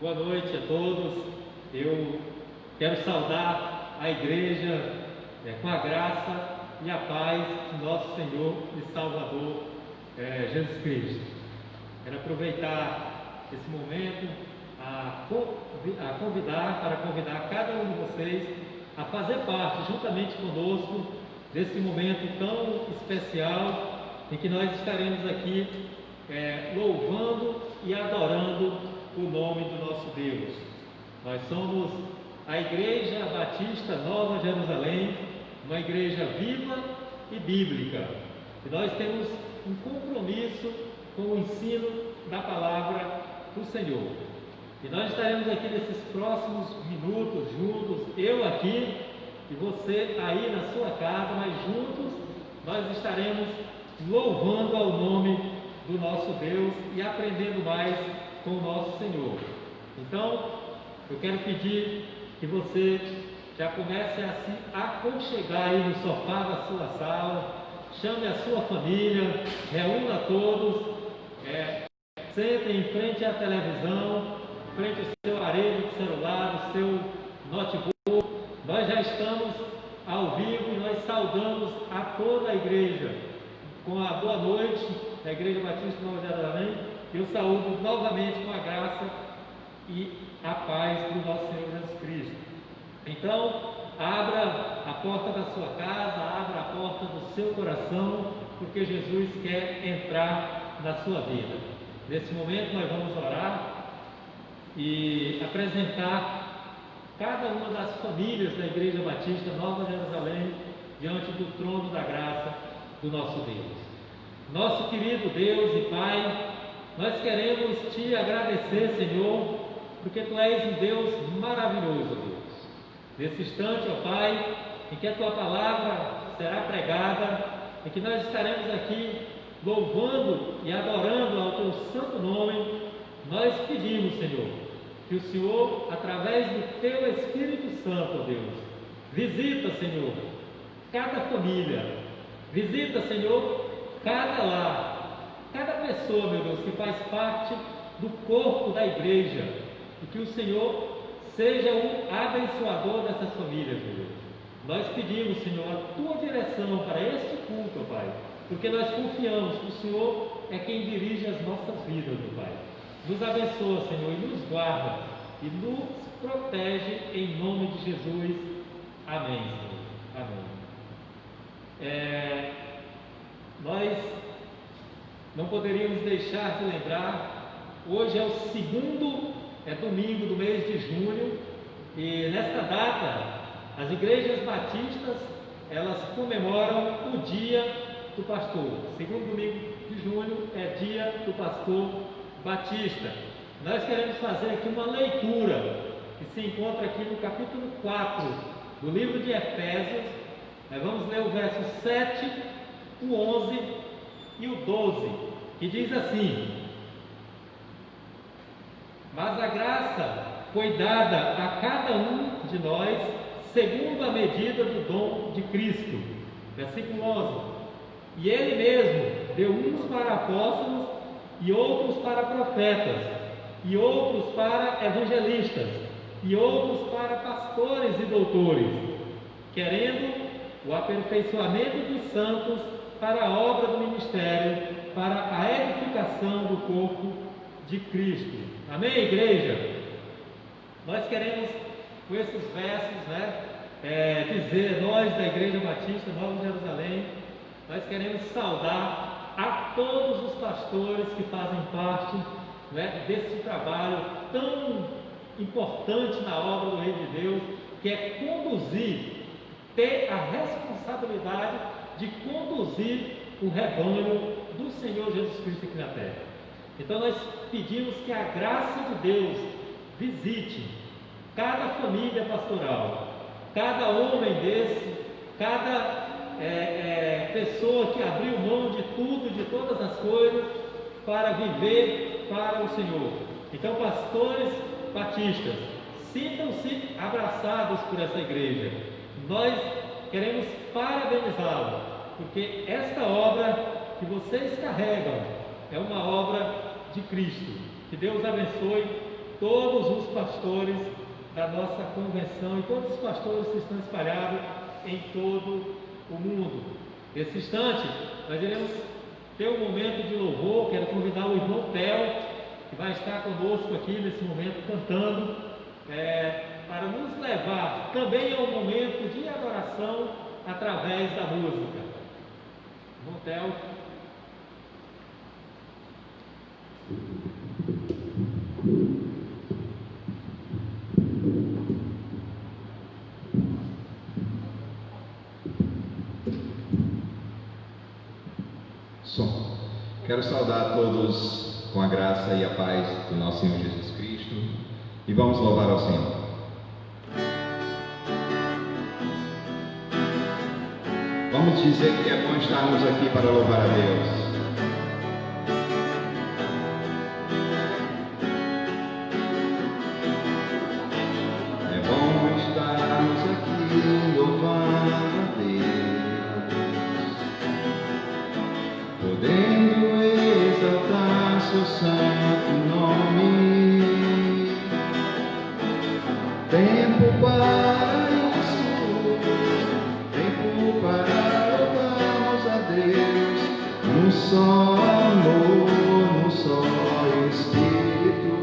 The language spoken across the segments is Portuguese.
Boa noite a todos. Eu quero saudar a igreja com a graça e a paz de nosso Senhor e Salvador Jesus Cristo. Quero aproveitar esse momento para convidar cada um de vocês a fazer parte, juntamente conosco, desse momento tão especial em que nós estaremos aqui louvando e adorando o nome do nosso Deus. Nós somos a Igreja Batista Nova Jerusalém, uma igreja viva e bíblica. E nós temos um compromisso com o ensino da palavra do Senhor. E nós estaremos aqui nesses próximos minutos juntos, eu aqui e você aí na sua casa, mas juntos nós estaremos louvando ao nome do nosso Deus e aprendendo mais com o nosso Senhor. Então, eu quero pedir que você já comece a se aconchegar aí no sofá da sua sala, chame a sua família, reúna todos, sentem em frente à televisão, frente ao seu aparelho de celular, ao seu notebook. Nós já estamos ao vivo e nós saudamos a toda a igreja com a boa noite da Igreja Batista Nova Jerusalém. Eu saúdo novamente com a graça e a paz do nosso Senhor Jesus Cristo. Então, abra a porta da sua casa, abra a porta do seu coração, porque Jesus quer entrar na sua vida. Nesse momento nós vamos orar e apresentar cada uma das famílias da Igreja Batista Nova Jerusalém diante do trono da graça do nosso Deus. Nosso querido Deus e Pai, nós queremos Te agradecer, Senhor, porque Tu és um Deus maravilhoso, Deus. Nesse instante, ó Pai, em que a Tua palavra será pregada, em que nós estaremos aqui louvando e adorando ao Teu santo nome, nós pedimos, Senhor, que o Senhor, através do Teu Espírito Santo, ó Deus, visita, Senhor, cada família, visita, Senhor, cada lar, cada pessoa, meu Deus, que faz parte do corpo da igreja, e que o Senhor seja o abençoador dessas famílias, meu Deus. Nós pedimos, Senhor, a Tua direção para este culto, Pai, porque nós confiamos que o Senhor é quem dirige as nossas vidas, meu Pai. Nos abençoa, Senhor, e nos guarda, e nos protege em nome de Jesus. Amém, Senhor. Amém. Nós não poderíamos deixar de lembrar, hoje é o segundo domingo do mês de junho, e nesta data as igrejas batistas elas comemoram o dia do pastor. Segundo domingo de junho é dia do pastor batista. Nós queremos fazer aqui uma leitura que se encontra aqui no capítulo 4 do livro de Efésios. Nós vamos ler o verso 7, o 11 e o 12, que diz assim: mas a graça foi dada a cada um de nós segundo a medida do dom de Cristo. Versículo 11: e Ele mesmo deu uns para apóstolos, e outros para profetas, e outros para evangelistas, e outros para pastores e doutores, querendo o aperfeiçoamento dos santos para a obra do ministério, para a edificação do corpo de Cristo. Amém, igreja? Nós queremos, com esses versos, dizer, nós da Igreja Batista Nova Jerusalém, nós queremos saudar a todos os pastores que fazem parte desse trabalho tão importante na obra do Reino de Deus, que é conduzir, ter a responsabilidade de conduzir o rebanho do Senhor Jesus Cristo aqui na terra. Então nós pedimos que a graça de Deus visite cada família pastoral, cada homem desse, cada pessoa que abriu mão de tudo, de todas as coisas, para viver para o Senhor. Então, pastores batistas, sintam-se abraçados por essa igreja. Nós queremos parabenizá-los, porque esta obra que vocês carregam é uma obra de Cristo. Que Deus abençoe todos os pastores da nossa convenção e todos os pastores que estão espalhados em todo o mundo. Nesse instante, nós iremos ter um momento de louvor. Quero convidar o irmão Theo, que vai estar conosco aqui nesse momento cantando, para nos levar também a um momento de adoração através da música. Irmão Theo. Som. Quero saudar a todos com a graça e a paz do nosso Senhor Jesus Cristo e vamos louvar ao Senhor. Vamos dizer que é bom estarmos aqui para louvar a Deus. É bom estarmos aqui louvando a Deus, podendo exaltar seu santo nome. Tempo para isso, tempo para louvarmos a Deus, num só amor, num só Espírito.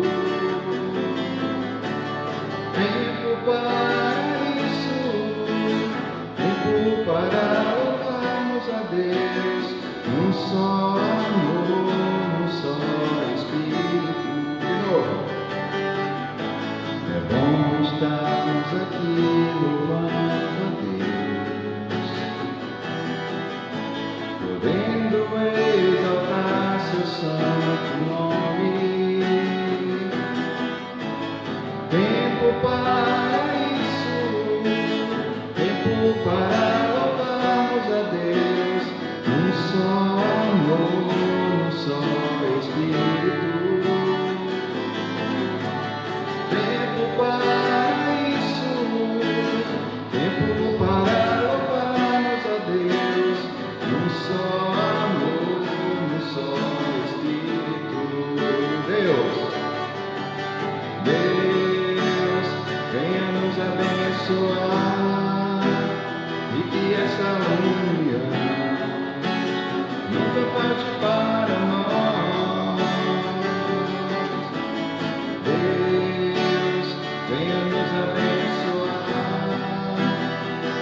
Tempo para isso, tempo para louvarmos a Deus, num só amor, num só Espírito. De novo. É bom estarmos aqui louvando a Deus, podendo exaltar seu santo nome. Tempo para isso, tempo para louvarmos a Deus, num só amor, num só Espírito. Tempo para isso, tempo para louvarmos a Deus, num só amor, num só Espírito. Deus, venha nos abençoar e que essa união nunca falte para nós. Deus, venha nos abençoar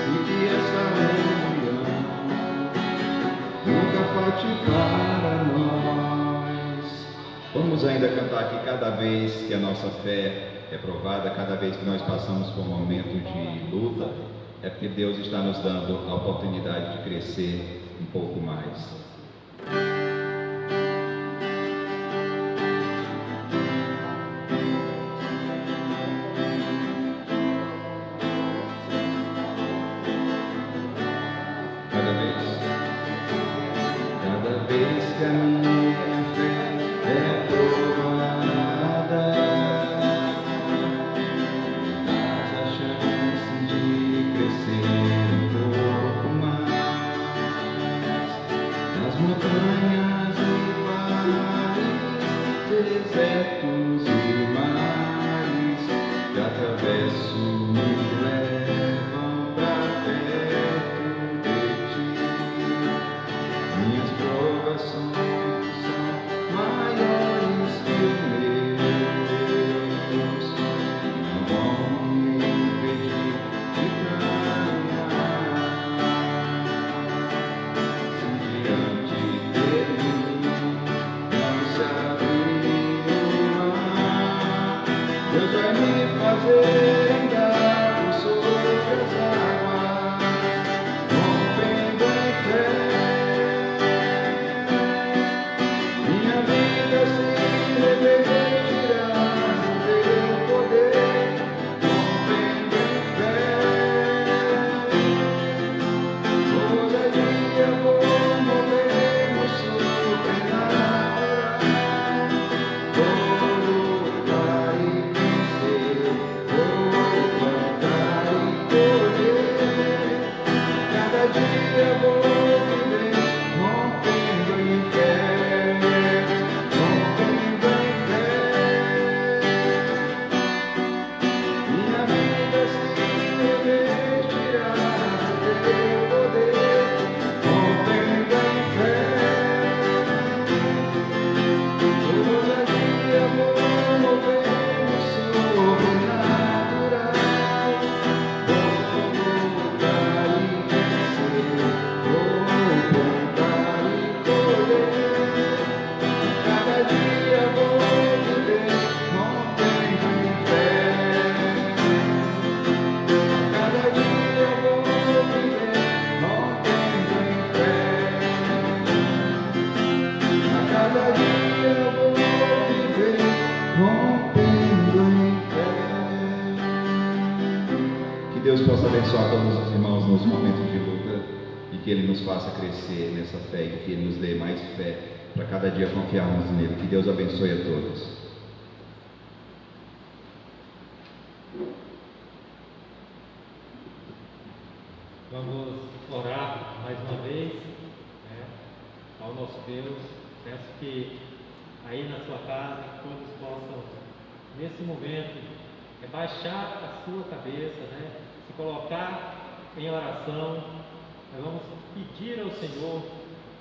e que essa união nunca falte para nós. Vamos ainda cantar aqui cada vez que a nossa fé é provada, cada vez que nós passamos por um momento de luta, é porque Deus está nos dando a oportunidade de crescer um pouco mais. Cada vez que a minha fé é provada, mas a chance de crescer um pouco mais, nas montanhas e vales, desertos e mares, que atravesso me levam pra perto de ti. Minhas provações são maiores que meus, não vão me impedir de caminhar. Se diante de mim não se abrir o mar, Deus vai me fazer andar sobre as águas, rompendo em fé. Minha vida se revertirá no teu poder, rompendo em fé. Ousadia vou mover no sobrenatural, vou lutar e vencer, vou possa abençoar todos os irmãos nos momentos de luta e que Ele nos faça crescer nessa fé e que Ele nos dê mais fé para cada dia confiarmos nele. Que Deus abençoe a todos. Vamos orar mais uma vez, ao nosso Deus. Peço que aí na sua casa todos possam, nesse momento, baixar a sua cabeça, se colocar em oração. Nós vamos pedir ao Senhor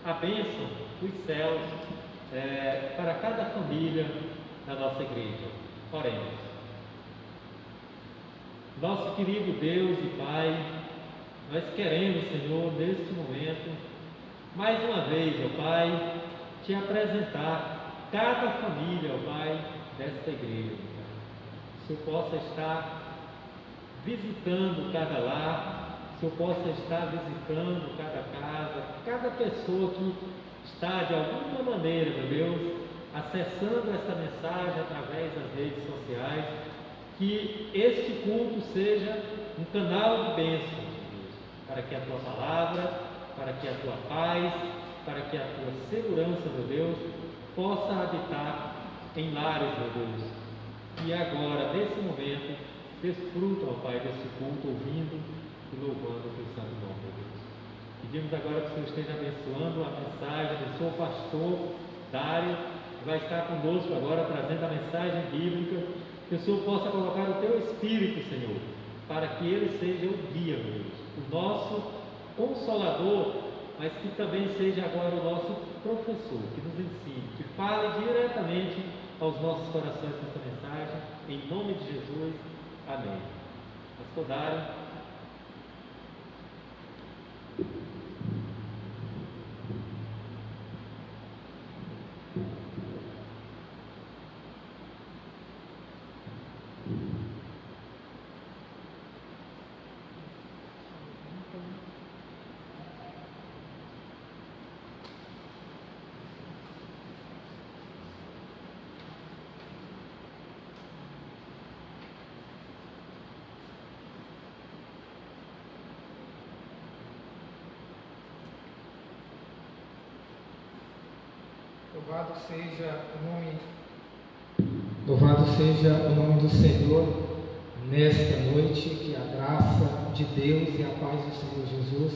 a bênção dos céus para cada família da nossa igreja. Oremos. Nosso querido Deus e Pai, nós queremos, Senhor, neste momento, mais uma vez, ó Pai, te apresentar cada família, ó Pai, desta igreja. Que o Senhor possa estar visitando cada lar, que o Senhor possa estar visitando cada casa, cada pessoa que está, de alguma maneira, meu Deus, acessando essa mensagem através das redes sociais. Que este culto seja um canal de bênção, para que a tua palavra, para que a tua paz, para que a tua segurança, meu Deus, possa habitar em lares, meu Deus. E agora, nesse momento, desfruta, ó Pai, desse culto, ouvindo e louvando o teu santo nome, meu Deus. Pedimos agora que o Senhor esteja abençoando a mensagem do seu pastor Dário, que vai estar conosco agora, trazendo a mensagem bíblica. Que o Senhor possa colocar o teu Espírito, Senhor, para que ele seja o guia, meu Deus, o nosso consolador, mas que também seja agora o nosso professor, que nos ensine, que fale diretamente aos nossos corações nessa mensagem, em nome de Jesus. Amém. Pastor Dário. Louvado seja o nome do Senhor nesta noite. Que a graça de Deus e a paz do Senhor Jesus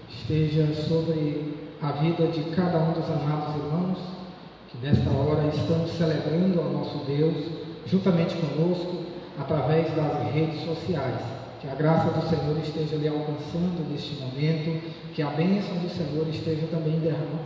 esteja sobre a vida de cada um dos amados irmãos que nesta hora estão celebrando ao nosso Deus juntamente conosco através das redes sociais. Que a graça do Senhor esteja lhe alcançando neste momento, que a bênção do Senhor esteja também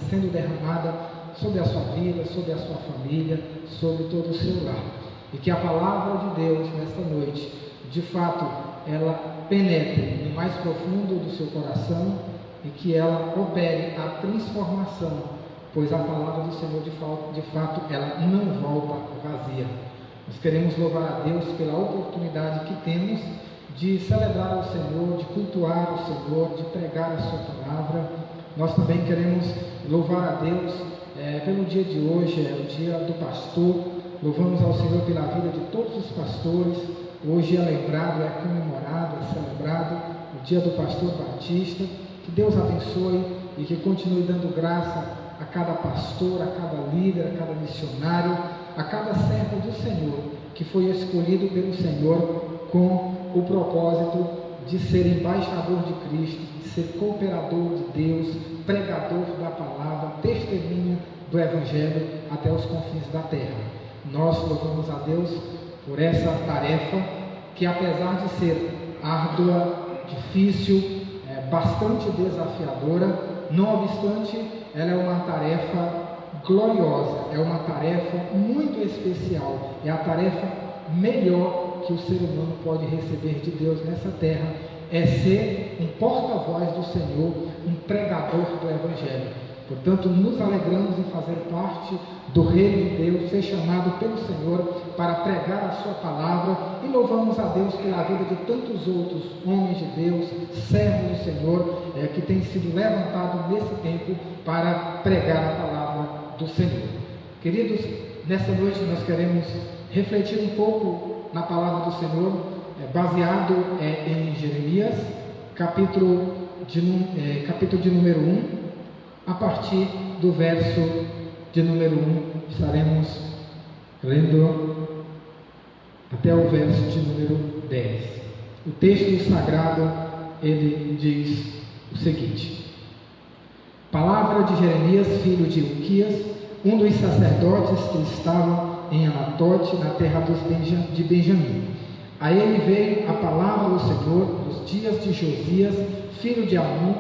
sendo derramada sobre a sua vida, sobre a sua família, sobre todo o seu lar. E que a palavra de Deus nesta noite, de fato, ela penetre no mais profundo do seu coração e que ela opere a transformação, pois a palavra do Senhor, de fato, ela não volta vazia. Nós queremos louvar a Deus pela oportunidade que temos de celebrar o Senhor, de cultuar o Senhor, de pregar a sua palavra. Nós também queremos louvar a Deus pelo dia de hoje, é o dia do pastor. Louvamos ao Senhor pela vida de todos os pastores. Hoje é lembrado, é comemorado, é celebrado o dia do pastor Batista. Que Deus abençoe e que continue dando graça a cada pastor, a cada líder, a cada missionário, a cada servo do Senhor, que foi escolhido pelo Senhor com o propósito de ser embaixador de Cristo, de ser cooperador de Deus, pregador da palavra, testemunha do Evangelho até os confins da terra. Nós louvamos a Deus por essa tarefa que, apesar de ser árdua, difícil, bastante desafiadora, não obstante, ela é uma tarefa gloriosa, é uma tarefa muito especial, é a tarefa melhor que o ser humano pode receber de Deus nessa terra, é ser um porta-voz do Senhor, um pregador do Evangelho. Portanto, nos alegramos em fazer parte do reino de Deus, ser chamado pelo Senhor para pregar a sua palavra, e louvamos a Deus pela vida de tantos outros homens de Deus, servos do Senhor, que têm sido levantados nesse tempo para pregar a palavra do Senhor. Queridos, nessa noite nós queremos refletir um pouco na palavra do Senhor, baseado em Jeremias, capítulo de número 1, a partir do verso de número 1, estaremos lendo até o verso de número 10. O texto sagrado, ele diz o seguinte: palavra de Jeremias, filho de Hilquias, um dos sacerdotes que estavam em Anatote, na terra de Benjamim. A ele veio a palavra do Senhor nos dias de Josias, filho de Amon,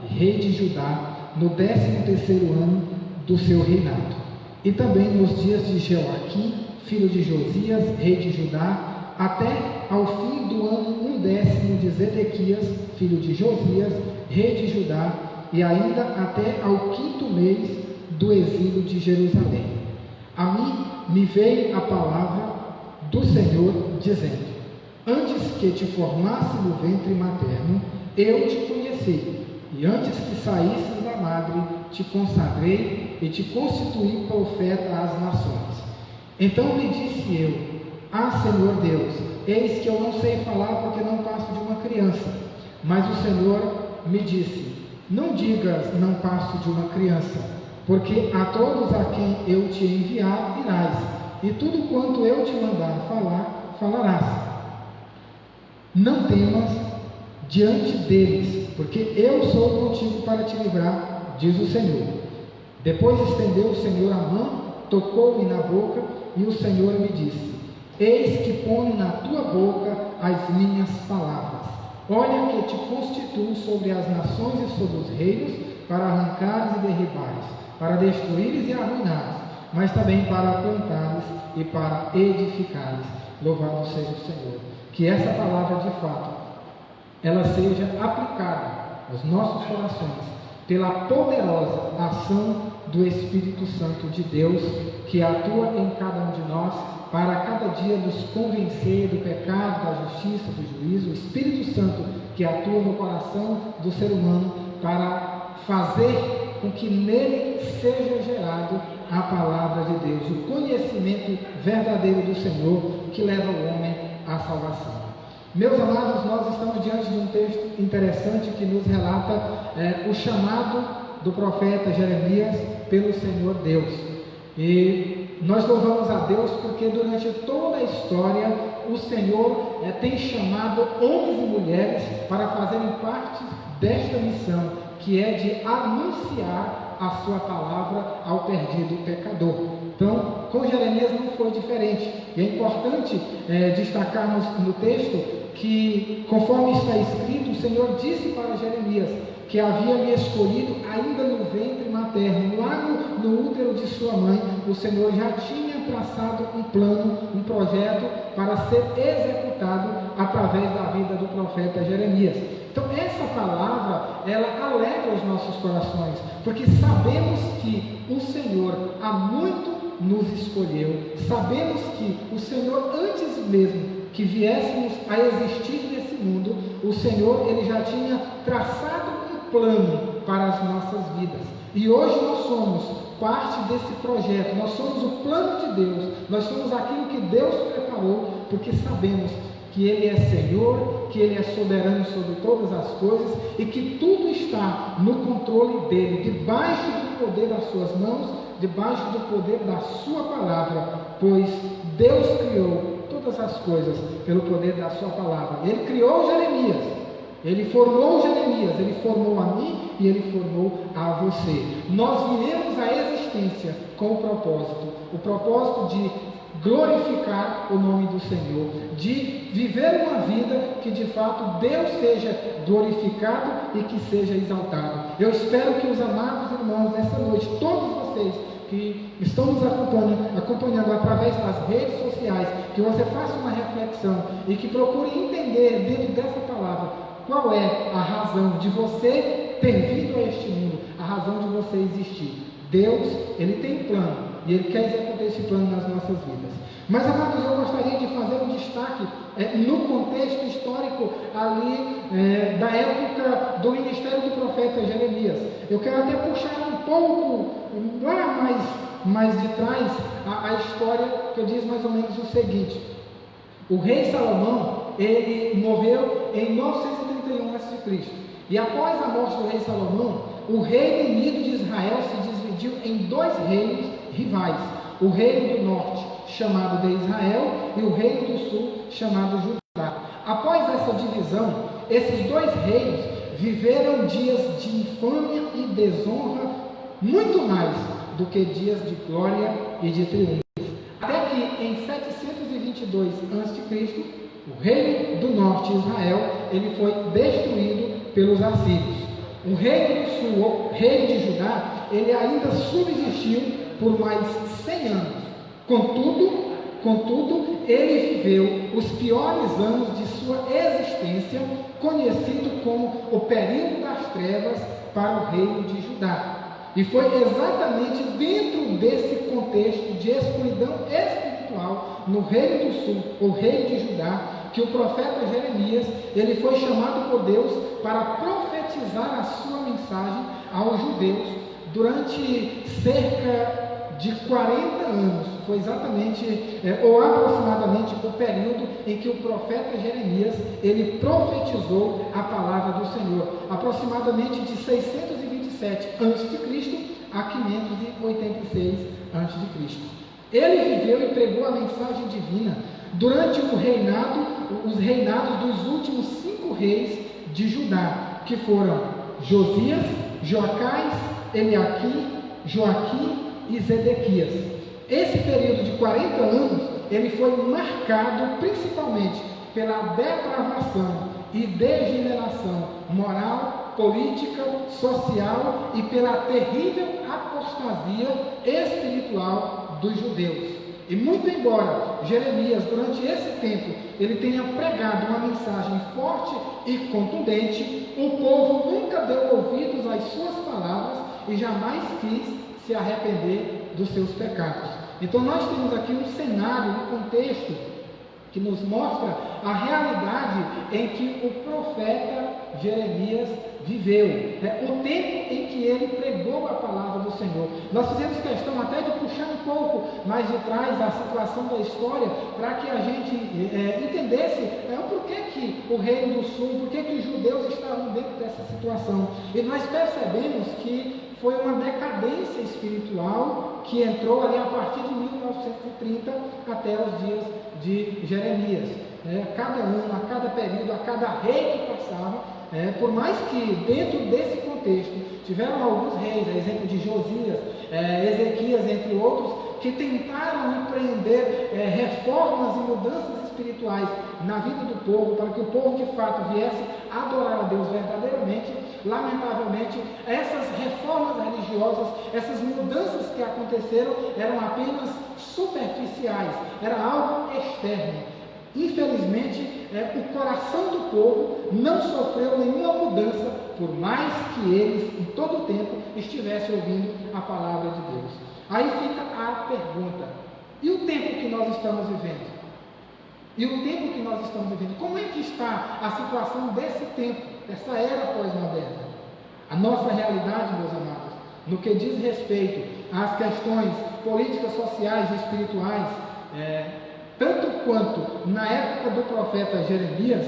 rei de Judá, no 13º ano do seu reinado, e também nos dias de Joaquim, filho de Josias, rei de Judá, até ao fim do ano 10º de Zedequias, filho de Josias, rei de Judá, e ainda até ao 5º mês do exílio de Jerusalém. A mim me veio a palavra do Senhor, dizendo: antes que te formasse no ventre materno, eu te conheci, e antes que saísses da madre, te consagrei e te constituí profeta às nações. Então lhe disse eu: ah, Senhor Deus, eis que eu não sei falar porque não passo de uma criança. Mas o Senhor me disse: não digas não passo de uma criança, porque a todos a quem eu te enviar virás, e tudo quanto eu te mandar falar, falarás. Não temas diante deles, porque eu sou contigo para te livrar, diz o Senhor. Depois estendeu o Senhor a mão, tocou-me na boca, e o Senhor me disse: eis que ponho na tua boca as minhas palavras. Olha que te constituo sobre as nações e sobre os reinos, para arrancares e derribares, para destruíres e arruinares, mas também para plantares e para edificares. Louvado seja o Senhor. Que essa palavra, de fato, ela seja aplicada aos nossos corações pela poderosa ação do Espírito Santo de Deus, que atua em cada um de nós, para cada dia nos convencer do pecado, da justiça, do juízo. O Espírito Santo que atua no coração do ser humano para fazer com que nele seja gerado a palavra de Deus, o conhecimento verdadeiro do Senhor, que leva o homem à salvação. Meus amados, nós estamos diante de um texto interessante que nos relata o chamado do profeta Jeremias pelo Senhor Deus. E nós louvamos a Deus porque durante toda a história o Senhor tem chamado homens e mulheres para fazerem parte desta missão, que é de anunciar a sua palavra ao perdido pecador. Então, com Jeremias não foi diferente. E é importante destacarmos no texto que, conforme está escrito, o Senhor disse para Jeremias que havia me escolhido ainda no ventre materno, lá no útero de sua mãe. O Senhor já tinha traçado um plano, um projeto para ser executado através da vida do profeta Jeremias. Então essa palavra, ela alegra os nossos corações, porque sabemos que o Senhor há muito nos escolheu, sabemos que o Senhor, antes mesmo que viéssemos a existir nesse mundo, o Senhor, ele já tinha traçado um plano para as nossas vidas, e hoje nós somos parte desse projeto, nós somos o plano de Deus, nós somos aquilo que Deus preparou, porque sabemos que Ele é Senhor, que Ele é soberano sobre todas as coisas, e que tudo está no controle dEle, debaixo do poder das suas mãos, debaixo do poder da sua palavra, pois Deus criou todas as coisas pelo poder da sua palavra. Ele criou Jeremias, Ele formou Jeremias, Ele formou a mim e Ele formou a você. Nós viemos à existência com o propósito de glorificar o nome do Senhor, de viver uma vida que de fato Deus seja glorificado e que seja exaltado. Eu espero que os amados irmãos nessa noite, todos vocês que estão nos acompanhando através das redes sociais, que você faça uma reflexão e que procure entender dentro dessa palavra qual é a razão de você ter vindo a este mundo, a razão de você existir. Deus, Ele tem plano e Ele quer executar esse plano nas nossas vidas. Mas, amados, eu gostaria de fazer um destaque no contexto histórico ali da época do ministério do profeta Jeremias. Eu quero até puxar um pouco lá mais de trás a história, que diz mais ou menos o seguinte: o rei Salomão, ele morreu em 931 a.C. E após a morte do rei Salomão, o Reino Unido de Israel se dividiu em dois reinos rivais: o Reino do Norte, chamado de Israel, e o Reino do Sul, chamado Judá. Após essa divisão, esses dois reinos viveram dias de infâmia e desonra muito mais do que dias de glória e de triunfo. Até que em 722 a.C., o Reino do Norte, Israel, ele foi destruído pelos assírios. O Reino do Sul, o Reino de Judá, ele ainda subsistiu por mais 100 anos. Contudo, ele viveu os piores anos de sua existência, conhecido como o período das trevas para o Reino de Judá. E foi exatamente dentro desse contexto de escuridão espiritual no Reino do Sul, o Reino de Judá, que o profeta Jeremias, ele foi chamado por Deus para profetizar a sua mensagem aos judeus durante cerca de 40 anos. Foi exatamente, ou aproximadamente, o período em que o profeta Jeremias, ele profetizou a palavra do Senhor, aproximadamente de 627 a.C. a 586 a.C. Ele viveu e pregou a mensagem divina durante os reinados dos últimos 5 reis de Judá, que foram Josias, Joacás, Eliaquim, Joaquim e Zedequias. Esse período de 40 anos, ele foi marcado principalmente pela depravação e degeneração moral, política, social e pela terrível apostasia espiritual dos judeus. E muito embora Jeremias, durante esse tempo, ele tenha pregado uma mensagem forte e contundente, o povo nunca deu ouvidos às suas palavras e jamais quis se arrepender dos seus pecados. Então nós temos aqui um cenário, um contexto que nos mostra a realidade em que o profeta Jeremias viveu, o tempo em que ele pregou a palavra do Senhor. Nós fizemos questão até de puxar um pouco mais de trás a situação da história, para que a gente entendesse o porquê que o Reino do Sul, porquê que os judeus estavam dentro dessa situação. E nós percebemos que foi uma decadência espiritual que entrou ali a partir de 1930 até os dias de Jeremias. Cada ano, a cada período, a cada rei que passava, por mais que dentro desse contexto tiveram alguns reis, a exemplo de Josias, Ezequias, entre outros, que tentaram empreender reformas e mudanças espirituais na vida do povo, para que o povo de fato viesse adorar a Deus verdadeiramente. Lamentavelmente, essas reformas religiosas, essas mudanças que aconteceram, eram apenas superficiais, era algo externo. Infelizmente, o coração do povo não sofreu nenhuma mudança, por mais que eles, em todo o tempo, estivessem ouvindo a palavra de Deus. Aí fica a pergunta: e o tempo que nós estamos vivendo? E o tempo que nós estamos vivendo, como é que está a situação desse tempo, dessa era pós-moderna? A nossa realidade, meus amados, no que diz respeito às questões políticas, sociais e espirituais, tanto quanto na época do profeta Jeremias,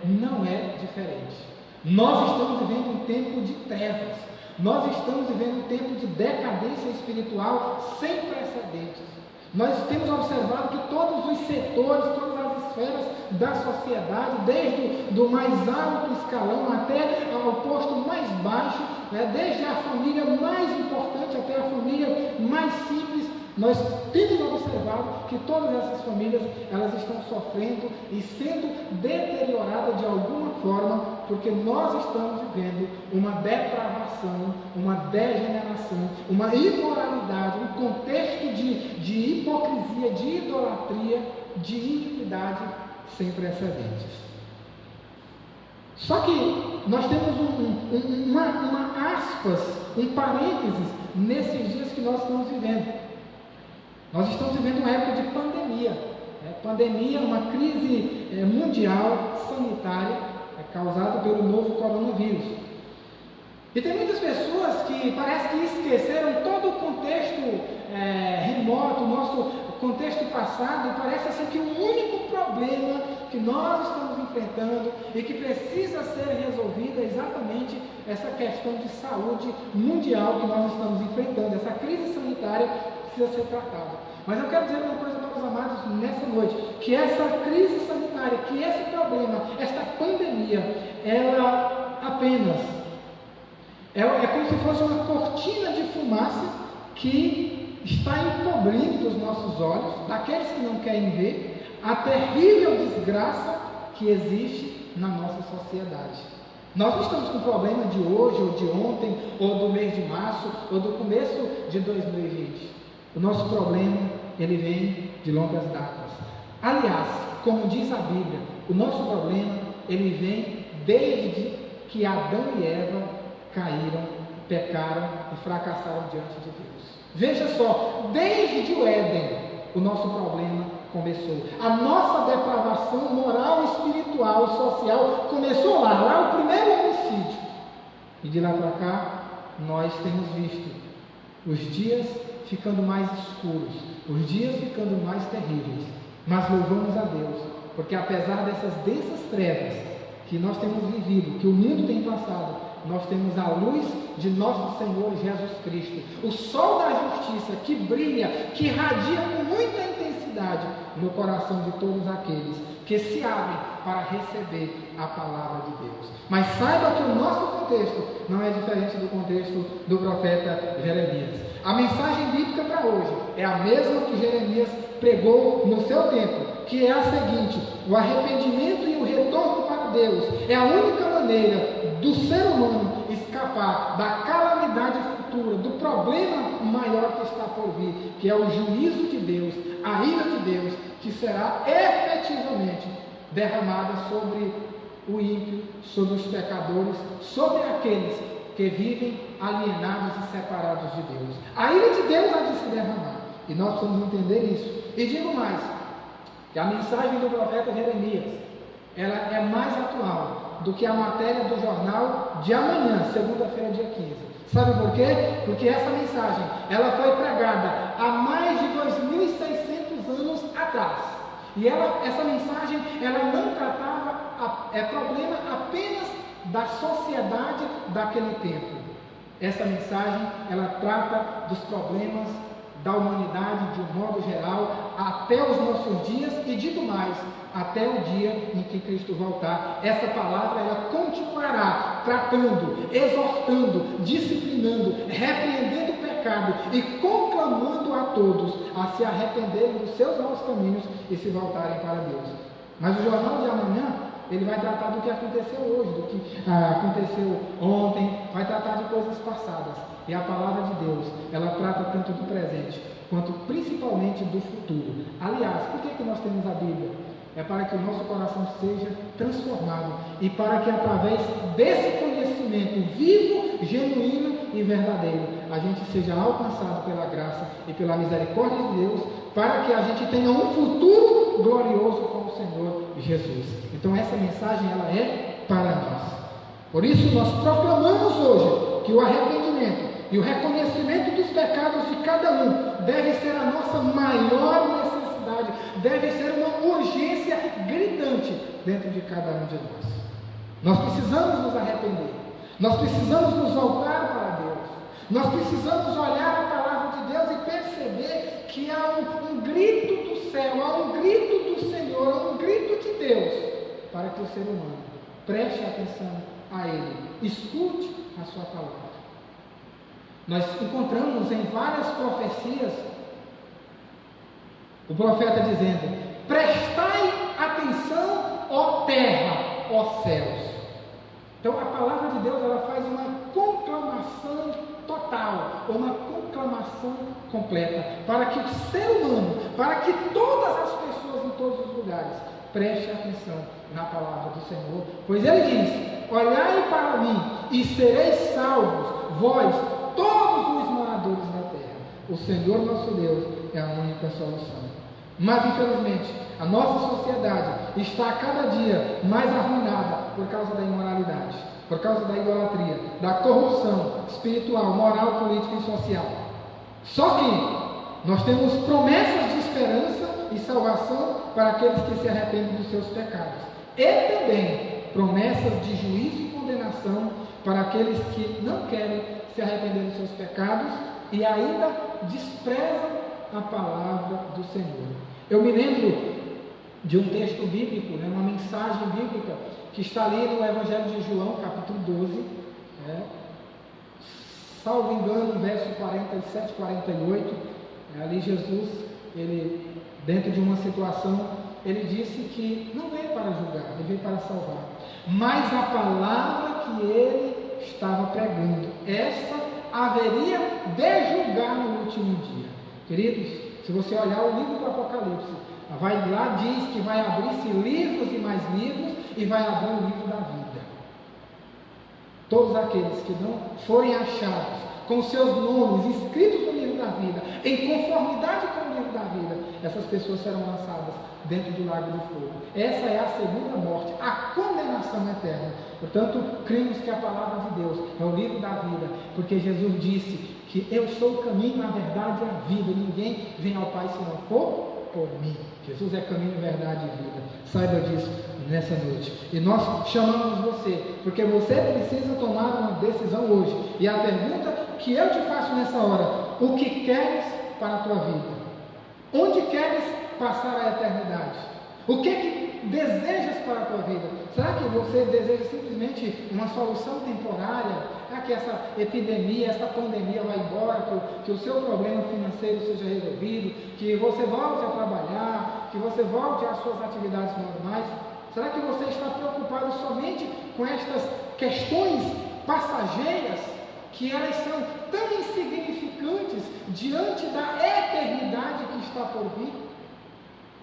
não é diferente. Nós estamos vivendo um tempo de trevas, nós estamos vivendo um tempo de decadência espiritual sem precedentes. Nós temos observado que todos os setores, todas as esferas da sociedade, desde do mais alto escalão até ao posto mais baixo, desde a família mais importante até a família mais simples, nós temos observado que todas essas famílias, elas estão sofrendo e sendo deterioradas de alguma forma, porque nós estamos vivendo uma depravação, uma degeneração, uma imoralidade, um contexto de hipocrisia, de idolatria, de iniquidade sem precedentes. Só que nós temos uma aspas, um parênteses nesses dias que nós estamos vivendo. Nós estamos vivendo uma época de pandemia. Pandemia, uma crise mundial, sanitária, causada pelo novo coronavírus. E tem muitas pessoas que parece que esqueceram todo o contexto remoto, o nosso contexto passado, e parece assim que o único problema que nós estamos enfrentando e que precisa ser resolvida, é exatamente essa questão de saúde mundial que nós estamos enfrentando. Essa crise sanitária precisa ser tratada. Mas eu quero dizer uma coisa, meus amados, nessa noite, que essa crise sanitária, que esse problema, esta pandemia, ela apenas é como se fosse uma cortina de fumaça que está encobrindo os nossos olhos, daqueles que não querem ver, a terrível desgraça que existe na nossa sociedade. Nós não estamos com problema de hoje, ou de ontem, ou do mês de março, ou do começo de 2020. O nosso problema, ele vem de longas datas. Aliás, como diz a Bíblia, o nosso problema, ele vem desde que Adão e Eva caíram, pecaram e fracassaram diante de Deus. Veja só, desde o Éden, o nosso problema começou. A nossa depravação moral, espiritual e social começou lá o primeiro homicídio. E de lá para cá, nós temos visto os dias ficando mais escuros, os dias ficando mais terríveis. Mas louvamos a Deus, porque apesar dessas densas trevas que nós temos vivido, que o mundo tem passado, nós temos a luz de nosso Senhor Jesus Cristo, o sol da justiça que brilha, que irradia com muita intensidade no coração de todos aqueles que se abrem para receber a palavra de Deus. Mas saiba que o nosso contexto não é diferente do contexto do profeta Jeremias. A mensagem bíblica para hoje é a mesma que Jeremias pregou no seu tempo, que é a seguinte: o arrependimento e o retorno para Deus é a única maneira do ser humano escapar da calamidade futura, do problema maior que está por vir, que é o juízo de Deus, a ira de Deus, que será efetivamente derramada sobre o ímpio, sobre os pecadores, sobre aqueles que vivem alienados e separados de Deus. A ira de Deus há de se derramar, e nós precisamos entender isso. E digo mais, que a mensagem do profeta Jeremias, ela é mais atual do que a matéria do jornal de amanhã, segunda-feira, dia 15. Sabe por quê? Porque essa mensagem, ela foi pregada há mais de 2.600 anos atrás. E essa mensagem, ela não tratava problema apenas da sociedade daquele tempo. Essa mensagem, ela trata dos problemas da humanidade de um modo geral, até os nossos dias, e digo mais, até o dia em que Cristo voltar. Essa palavra, ela continuará tratando, exortando, disciplinando, repreendendo o pecado e conclamando a todos a se arrependerem dos seus maus caminhos e se voltarem para Deus. Mas o jornal de amanhã, ele vai tratar do que aconteceu hoje, do que aconteceu ontem, vai tratar de coisas passadas. E a palavra de Deus, ela trata tanto do presente, quanto principalmente do futuro. Aliás, por que nós temos a Bíblia? É para que o nosso coração seja transformado e para que através desse conhecimento vivo, genuíno e verdadeiro, a gente seja alcançado pela graça e pela misericórdia de Deus, para que a gente tenha um futuro glorioso com o Senhor Jesus. Então essa mensagem, ela é para nós. Por isso nós proclamamos hoje que o arrependimento e o reconhecimento dos pecados de cada um deve ser a nossa maior necessidade, deve ser uma urgência gritante dentro de cada um de nós. Nós precisamos nos arrepender, nós precisamos nos voltar para Deus, nós precisamos olhar a palavra de Deus e perceber que há um grito do céu, há um grito do Senhor, há um grito de Deus, para que o ser humano preste atenção a Ele, escute a sua palavra. Nós encontramos em várias profecias o profeta dizendo: prestai atenção, ó terra, ó céus. Então a palavra de Deus, ela faz uma conclamação total, uma conclamação completa, para que o ser humano, para que todas as pessoas em todos os lugares prestem atenção na palavra do Senhor, pois ele diz: olhai para mim e sereis salvos, vós, todos os moradores da terra. O Senhor nosso Deus é a única solução. Mas infelizmente a nossa sociedade está a cada dia mais arruinada por causa da imoralidade, por causa da idolatria, da corrupção espiritual, moral, política e social. Só que nós temos promessas de esperança e salvação para aqueles que se arrependem dos seus pecados. E também promessas de juízo e condenação para aqueles que não querem se arrepender dos seus pecados e ainda desprezam a palavra do Senhor. Eu me lembro de um texto bíblico, uma mensagem bíblica, que está ali no Evangelho de João, capítulo 12, salvo engano, verso 47, 48, ali Jesus, ele, dentro de uma situação, ele disse que não veio para julgar, ele veio para salvar, mas a palavra que ele estava pregando, essa haveria de julgar no último dia. Queridos, se você olhar o livro do Apocalipse, vai lá, diz que vai abrir-se livros e mais livros, e vai abrir o livro da vida. Todos aqueles que não forem achados com seus nomes escritos no livro da vida, em conformidade com o livro da vida, essas pessoas serão lançadas dentro do lago de fogo. Essa é a segunda morte, a condenação eterna. Portanto, cremos que a palavra de Deus é o livro da vida, porque Jesus disse que eu sou o caminho, a verdade e a vida. Ninguém vem ao Pai se não for por mim. Jesus é caminho, verdade e vida. Saiba disso nessa noite. E nós chamamos você, porque você precisa tomar uma decisão hoje. E a pergunta que eu te faço nessa hora: o que queres para a tua vida? Onde queres passar a eternidade? O que desejas para a tua vida? Será que você deseja simplesmente uma solução temporária? Que essa epidemia, essa pandemia vai embora, que o seu problema financeiro seja resolvido, que você volte a trabalhar, que você volte às suas atividades normais? Será que você está preocupado somente com estas questões passageiras, que elas são tão insignificantes diante da eternidade que está por vir?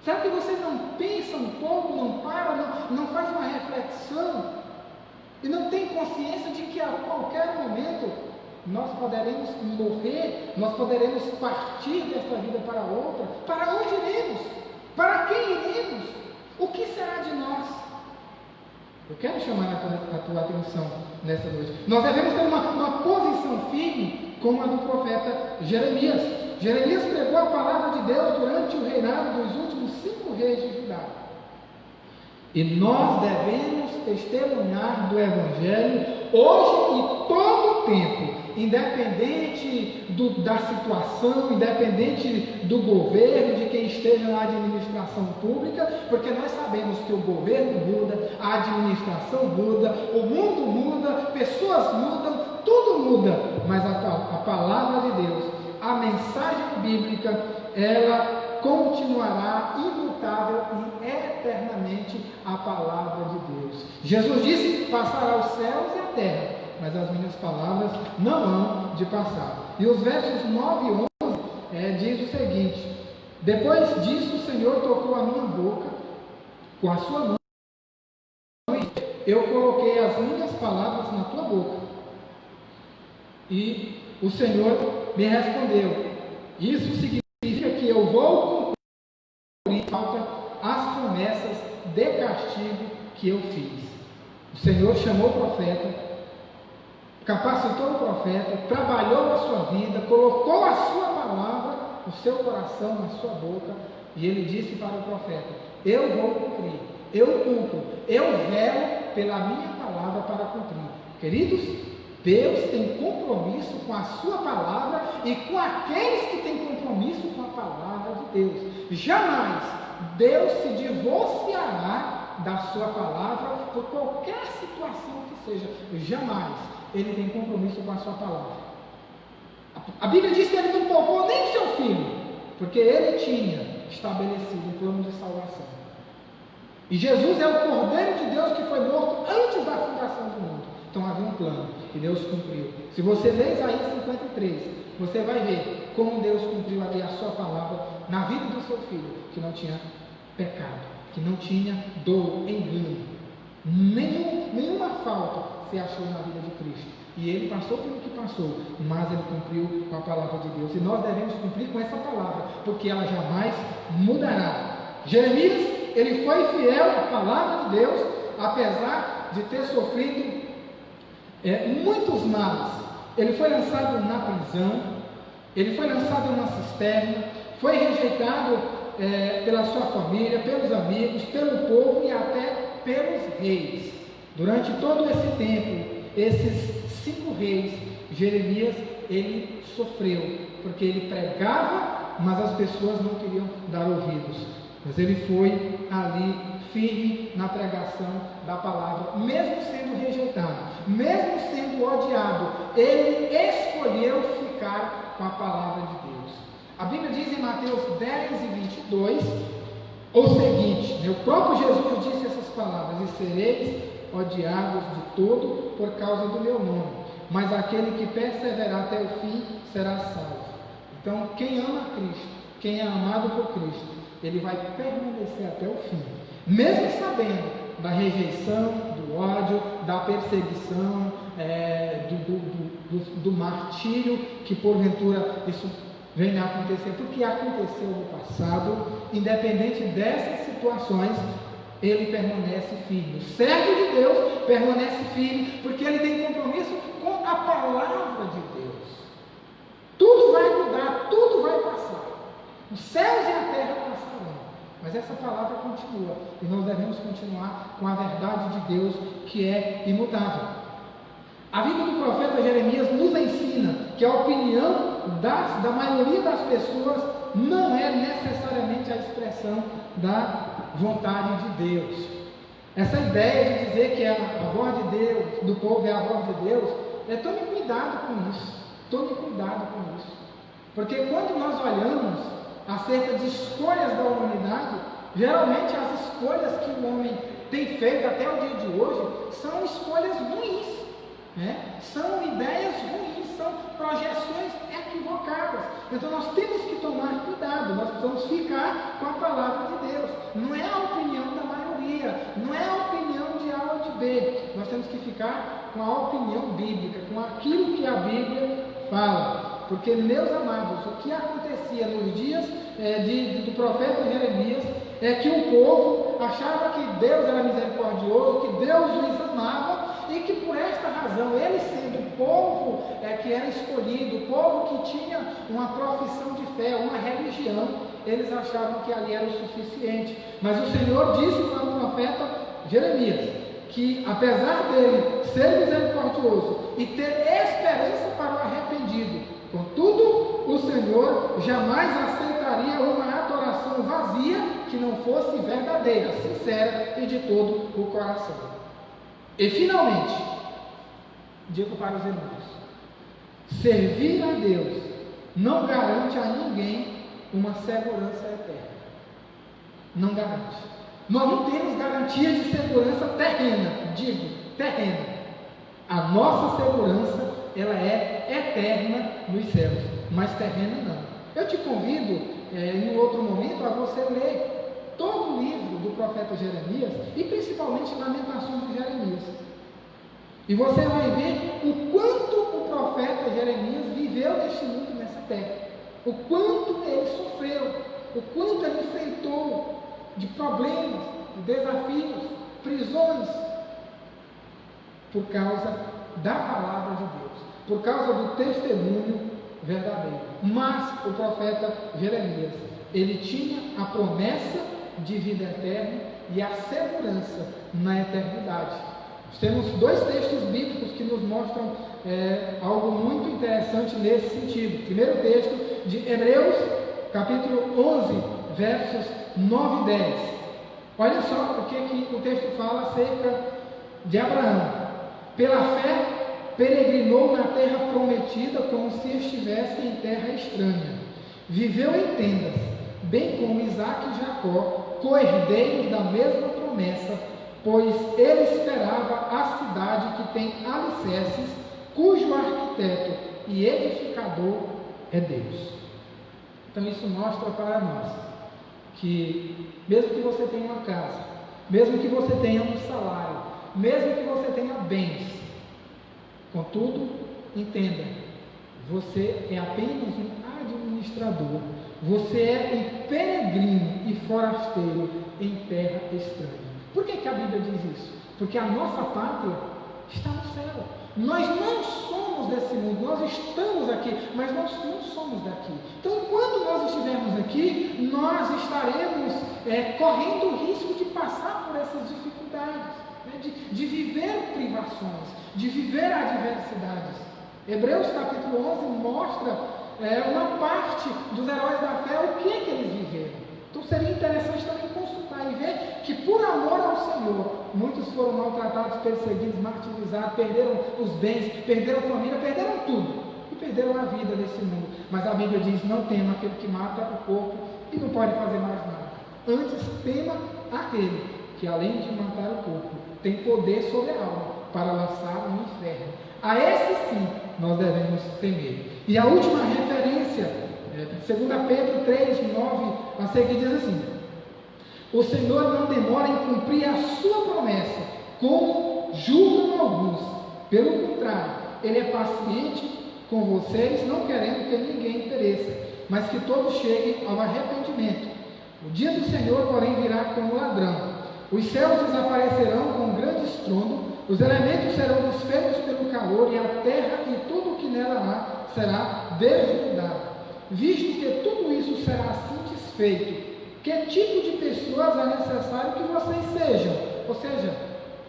Será que você não pensa um pouco, não para, não faz uma reflexão e não tem consciência de que a qualquer momento nós poderemos morrer, nós poderemos partir desta vida para outra? Para onde iremos? Para quem iremos? O que será de nós? Eu quero chamar a tua atenção nessa noite. Nós devemos ter uma posição firme como a do profeta Jeremias. Jeremias pregou a palavra de Deus durante o reinado dos últimos 5 reis de Judá. E nós devemos testemunhar do Evangelho hoje e todo o tempo, independente da situação, independente do governo, de quem esteja na administração pública, porque nós sabemos que o governo muda, a administração muda, o mundo muda, pessoas mudam, tudo muda, mas a palavra de Deus, a mensagem bíblica, ela continuará imutável e eternamente a palavra de Deus. Jesus disse: passará os céus e a terra, mas as minhas palavras não hão de passar. E os versos 9 e 11 diz o seguinte: depois disso o Senhor tocou a minha boca com a sua mão, eu coloquei as minhas palavras na tua boca. E o Senhor me respondeu: isso significa que eu vou cumprir as promessas de castigo que eu fiz. O Senhor chamou o profeta, capacitou o profeta, trabalhou a sua vida, colocou a sua palavra, o seu coração na sua boca, e ele disse para o profeta: eu vou cumprir, eu cumpro, eu velo pela minha palavra para cumprir. Queridos, Deus tem compromisso com a sua palavra e com aqueles que têm compromisso com a palavra de Deus. Jamais Deus se divorciará da sua palavra por qualquer situação que seja. Jamais. Ele tem compromisso com a sua palavra. A Bíblia diz que ele não poupou nem o seu filho, porque ele tinha estabelecido um plano de salvação. E Jesus é o Cordeiro de Deus que foi morto antes da fundação do mundo. Então havia um plano que Deus cumpriu. Se você ler Isaías 53, você vai ver como Deus cumpriu ali a sua palavra na vida do seu filho, que não tinha pecado, que não tinha dor, engano, nenhuma falta se achou na vida de Cristo. E ele passou pelo que passou, mas ele cumpriu com a palavra de Deus. E nós devemos cumprir com essa palavra, porque ela jamais mudará. Jeremias, ele foi fiel à palavra de Deus, apesar de ter sofrido muitos males. Ele foi lançado na prisão, ele foi lançado em uma cisterna, foi rejeitado pela sua família, pelos amigos, pelo povo e até pelos reis. Durante todo esse tempo, esses 5 reis, Jeremias, ele sofreu, porque ele pregava, mas as pessoas não queriam dar ouvidos. Mas ele foi ali firme na pregação da palavra, mesmo sendo rejeitado, mesmo sendo odiado, ele escolheu ficar com a palavra de Deus. A Bíblia diz em Mateus 10 e 22 o seguinte, o próprio Jesus disse essas palavras: e sereis odiados de todo por causa do meu nome, mas aquele que perseverar até o fim será salvo. Então, quem ama Cristo, quem é amado por Cristo, ele vai permanecer até o fim, mesmo sabendo da rejeição, do ódio, da perseguição, do martírio, que porventura isso venha a acontecer, porque aconteceu no passado. Independente dessas situações, ele permanece firme. O servo de Deus permanece firme, porque ele tem compromisso com a palavra de Deus. Tudo vai mudar, tudo vai passar. Os céus e a terra passarão, mas essa palavra continua, e nós devemos continuar com a verdade de Deus, que é imutável. A vida do profeta Jeremias nos ensina que a opinião da maioria das pessoas não é necessariamente a expressão da vontade de Deus. Essa ideia de dizer que a voz de Deus, do povo é a voz de Deus, tome cuidado com isso. Tome cuidado com isso. Porque quando nós olhamos acerca de escolhas da humanidade, geralmente as escolhas que o homem tem feito até o dia de hoje são escolhas ruins, são ideias ruins, são projeções equivocadas. Então nós temos que tomar cuidado, nós precisamos ficar com a palavra de Deus. Não é a opinião da maioria, não é a opinião de A ou de B. Nós temos que ficar com a opinião bíblica, com aquilo que a Bíblia fala. Porque, meus amados, o que acontecia nos dias do profeta Jeremias é que o povo achava que Deus era misericordioso, que Deus os amava, e que por esta razão, ele sendo o povo que era escolhido, o povo que tinha uma profissão de fé, uma religião, eles achavam que ali era o suficiente. Mas o Senhor disse para o profeta Jeremias que, apesar dele ser misericordioso e ter esperança para o arrependido, contudo, o Senhor jamais aceitaria uma adoração vazia que não fosse verdadeira, sincera e de todo o coração. E finalmente, digo para os irmãos, servir a Deus não garante a ninguém uma segurança eterna. Não garante. Nós não temos garantia de segurança terrena, terrena. A nossa segurança, ela é eterna nos céus, mas terrena não. Eu te convido, em um outro momento, a você ler todo o livro do profeta Jeremias, e principalmente Lamentações de Jeremias. E você vai ver o quanto o profeta Jeremias viveu neste mundo, nessa terra. O quanto ele sofreu, o quanto ele enfrentou de problemas, de desafios, prisões, por causa da palavra de Deus, por causa do testemunho verdadeiro. Mas o profeta Jeremias, ele tinha a promessa de vida eterna e a segurança na eternidade. Nós temos 2 textos bíblicos que nos mostram algo muito interessante nesse sentido. Primeiro texto de Hebreus, capítulo 11, versos 9 e 10. Olha só o que o texto fala acerca de Abraão. Pela fé, peregrinou na terra prometida como se estivesse em terra estranha. Viveu em tendas, bem como Isaque e Jacó, co-herdeiros da mesma promessa, pois ele esperava a cidade que tem alicerces, cujo arquiteto e edificador é Deus. Então isso mostra para nós que, mesmo que você tenha uma casa, mesmo que você tenha um salário, mesmo que você tenha bens, contudo, entenda, você é apenas um administrador, você é um peregrino e forasteiro em terra estranha. Por que a Bíblia diz isso? Porque a nossa pátria está no céu. Nós não somos desse mundo, nós estamos aqui, mas nós não somos daqui. Então, enquanto nós estivermos aqui, nós estaremos correndo o risco de passar por essas dificuldades, né? de viver privações, de viver adversidades. Hebreus capítulo 11 mostra uma parte dos heróis da fé, o que é que eles viveram. Então seria interessante também consultar e ver que por amor ao Senhor, muitos foram maltratados, perseguidos, martirizados, perderam os bens, perderam a família, perderam tudo. E perderam a vida nesse mundo. Mas a Bíblia diz, não tema aquele que mata o corpo e não pode fazer mais nada. Antes tema aquele que além de matar o corpo, tem poder sobre a alma para lançar no inferno. A esse sim nós devemos temer. E a última referência, 2 Pedro 3, 9 a seguir, diz assim: o Senhor não demora em cumprir a sua promessa, como julgam alguns. Pelo contrário, Ele é paciente com vocês, não querendo que ninguém pereça, mas que todos cheguem ao arrependimento. O dia do Senhor, porém, virá como ladrão. Os céus desaparecerão com um grande estrondo, os elementos serão desfeitos pelo calor, e a terra e tudo o que nela há será desnudado. Visto que tudo isso será assim desfeito, que tipo de pessoas é necessário que vocês sejam? Ou seja,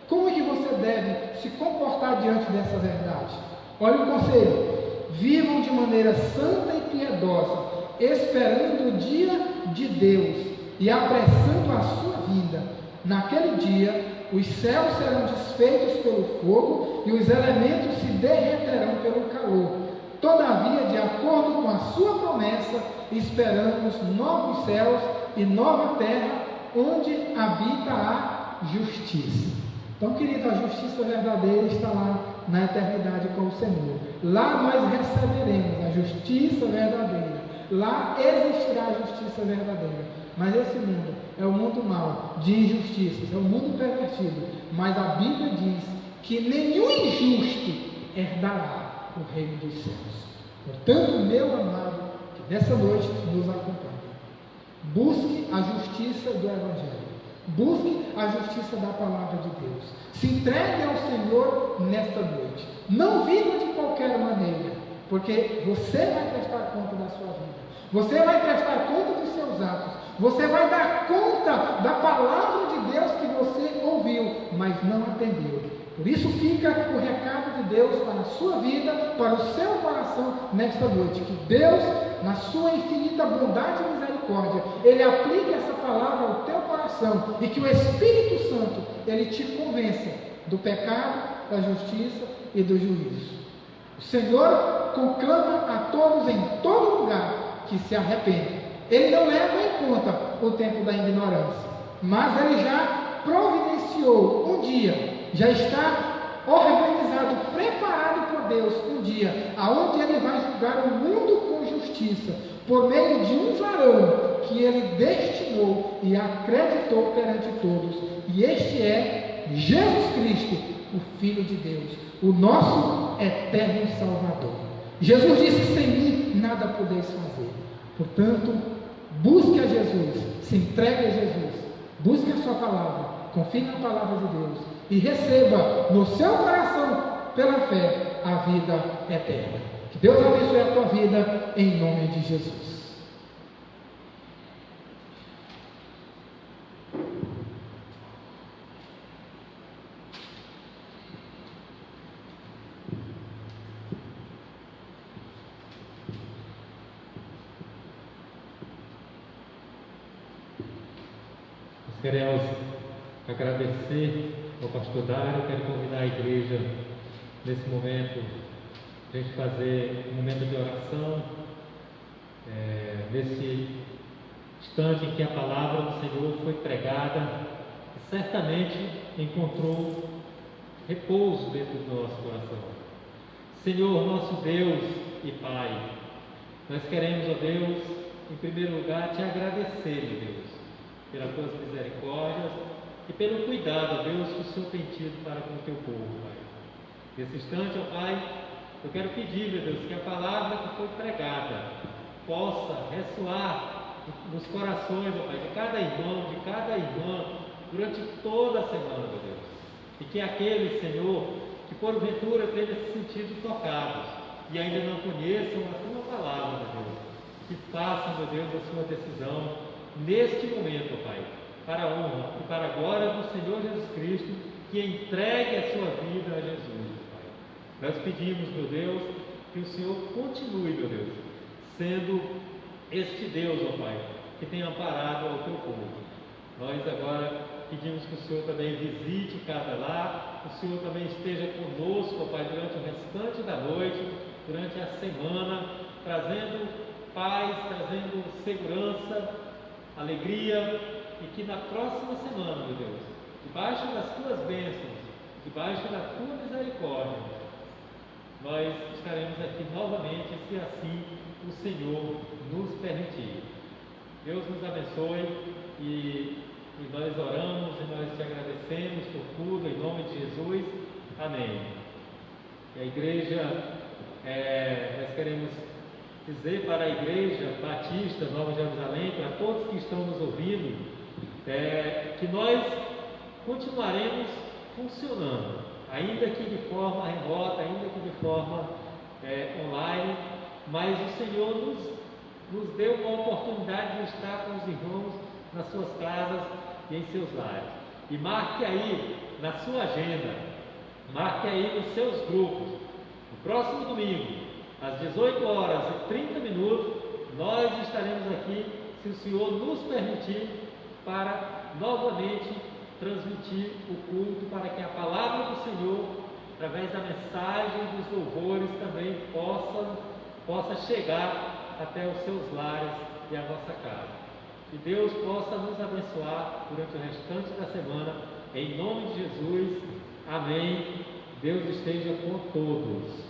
como é que você deve se comportar diante dessa verdade? Olha o conselho: vivam de maneira santa e piedosa, esperando o dia de Deus e apressando a sua vinda. Naquele dia, os céus serão desfeitos pelo fogo e os elementos se derreterão pelo calor. Todavia, de acordo com a sua promessa, esperamos novos céus e nova terra, onde habita a justiça. Então, querido, a justiça verdadeira está lá na eternidade com o Senhor. Lá nós receberemos a justiça verdadeira. Lá existirá a justiça verdadeira. Mas esse mundo é um mundo mau, de injustiças, é um mundo pervertido. Mas a Bíblia diz que nenhum injusto herdará o reino dos céus. Portanto, meu amado, que nessa noite nos acompanhe. Busque a justiça do Evangelho. Busque a justiça da palavra de Deus. Se entregue ao Senhor nesta noite. Não viva de qualquer maneira, porque você vai prestar conta da sua vida. Você vai prestar conta dos seus atos. Você vai dar conta da palavra de Deus que você ouviu, mas não atendeu. Por isso fica o recado de Deus para a sua vida, para o seu coração nesta noite. Que Deus, na sua infinita bondade e misericórdia, Ele aplique essa palavra ao teu coração e que o Espírito Santo, Ele te convença do pecado, da justiça e do juízo. O Senhor conclama a todos em todo lugar que se arrependam. Ele não leva em conta o tempo da ignorância, mas Ele já providenciou um dia, já está organizado, preparado por Deus um dia, aonde Ele vai julgar o mundo com justiça, por meio de um varão que Ele destinou e acreditou perante todos, e este é Jesus Cristo, o Filho de Deus, o nosso eterno Salvador. Jesus disse: sem mim nada podeis fazer. Portanto, busque a Jesus, se entregue a Jesus, busque a sua palavra, confie na palavra de Deus e receba no seu coração, pela fé, a vida eterna. Que Deus abençoe a tua vida, em nome de Jesus. Queremos agradecer ao pastor Dário. Quero convidar a igreja nesse momento a gente fazer um momento de oração, nesse instante em que a palavra do Senhor foi pregada, e certamente encontrou repouso dentro do nosso coração. Senhor, nosso Deus e Pai, nós queremos, ó Deus, em primeiro lugar te agradecer, meu Deus, pelas tuas misericórdias e pelo cuidado, Deus, que o Senhor tem tido para com o teu povo, Pai. Nesse instante, ó Pai, eu quero pedir, meu Deus, que a palavra que foi pregada possa ressoar nos corações, ó Pai, de cada irmão, de cada irmã, durante toda a semana, meu Deus. E que aqueles, Senhor, que porventura tenham se sentido tocados e ainda não conheçam a tua palavra, meu Deus, que façam, meu Deus, a sua decisão neste momento, Pai, para a honra e para a glória do Senhor Jesus Cristo, que entregue a sua vida a Jesus, Pai. Nós pedimos, meu Deus, que o Senhor continue, meu Deus, sendo este Deus, ó Pai, que tem amparado ao teu povo. Nós agora pedimos que o Senhor também visite cada lar, que o Senhor também esteja conosco, ó Pai, durante o restante da noite, durante a semana, trazendo paz, trazendo segurança, alegria, e que na próxima semana, meu Deus, debaixo das tuas bênçãos, debaixo da tua misericórdia, nós estaremos aqui novamente, se assim o Senhor nos permitir. Deus nos abençoe e nós oramos e nós te agradecemos por tudo, em nome de Jesus. Amém. E a igreja, nós queremos dizer para a Igreja Batista Nova Jerusalém, para todos que estão nos ouvindo, que nós continuaremos funcionando, ainda que de forma remota, ainda que de forma online, mas o Senhor nos deu uma oportunidade de estar com os irmãos nas suas casas e em seus lares. E marque aí na sua agenda, marque aí nos seus grupos, no próximo domingo, às 18h30, nós estaremos aqui, se o Senhor nos permitir, para novamente transmitir o culto, para que a palavra do Senhor, através da mensagem dos louvores, também possa chegar até os seus lares e a vossa casa. Que Deus possa nos abençoar durante o restante da semana, em nome de Jesus. Amém. Deus esteja com todos.